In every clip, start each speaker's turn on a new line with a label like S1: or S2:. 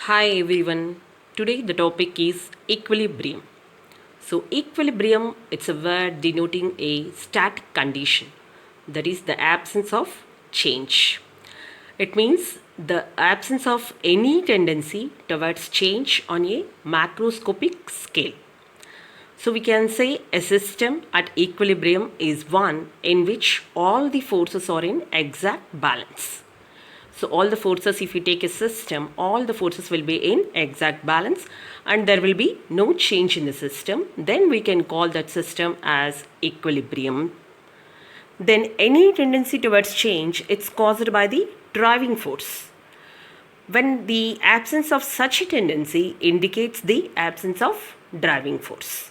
S1: Hi everyone. Today the topic is equilibrium. So equilibrium, it's a word denoting a static condition, that is the absence of change. It means the absence of any tendency towards change on a macroscopic scale. So we can say a system at equilibrium is one in which all the forces are in exact balance. So all the forces, if you take a system, all the forces will be in exact balance and there will be no change in the system. Then we can call that system as equilibrium. Then any tendency towards change, it's caused by the driving force. When the absence of such a tendency indicates the absence of driving force.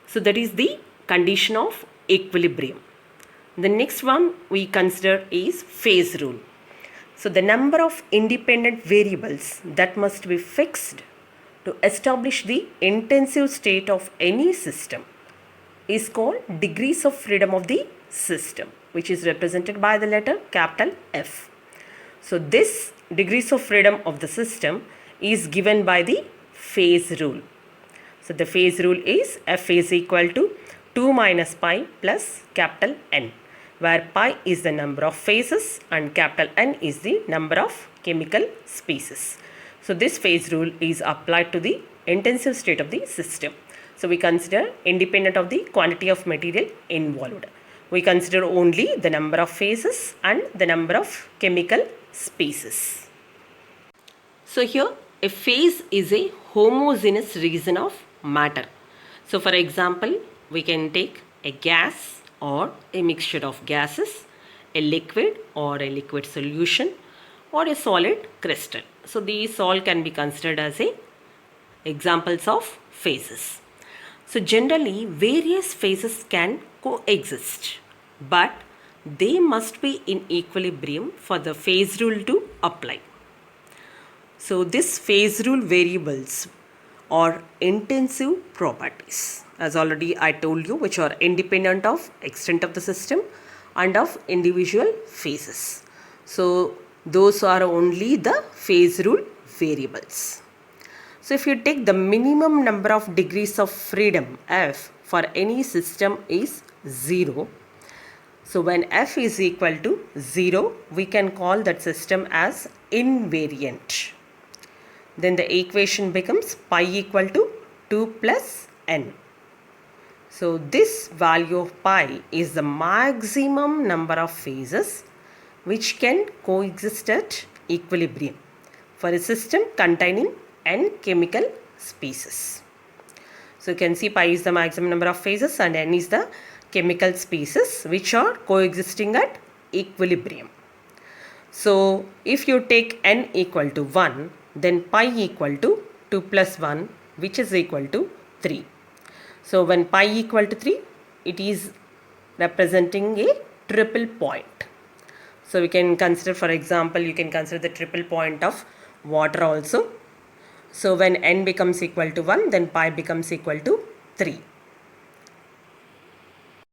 S1: So that is the condition of equilibrium. The next one we consider is phase rule. So the number of independent variables that must be fixed to establish the intensive state of any system is called degrees of freedom of the system, which is represented by the letter capital F. So this degrees of freedom of the system is given by the phase rule. So the phase rule is F is equal to 2 minus pi plus capital N, where pi is the number of phases and capital N is the number of chemical species. So this phase rule is applied to the intensive state of the system. So we consider independent of the quantity of material involved. We consider only the number of phases and the number of chemical species. So here a phase is a homogeneous region of matter. So for example, we can take a gas or a mixture of gases, a liquid or a liquid solution, or a solid crystal. So these all can be considered as a examples of phases. So generally various phases can coexist, but they must be in equilibrium for the phase rule to apply. So this phase rule variables are intensive properties, as already I told you, which are independent of extent of the system and of individual phases. So those are only the phase rule variables. So if you take the minimum number of degrees of freedom F for any system is 0. So when F is equal to 0, we can call that system as invariant. Then the equation becomes pi equal to 2 plus n. So this value of pi is the maximum number of phases which can coexist at equilibrium for a system containing n chemical species. So you can see pi is the maximum number of phases and n is the chemical species which are coexisting at equilibrium. So if you take n equal to 1, then pi equal to 2 plus 1, which is equal to 3. So when pi equal to 3, it is representing a triple point. So we can consider, for example, you can consider the triple point of water also. So when n becomes equal to 1, then pi becomes equal to 3.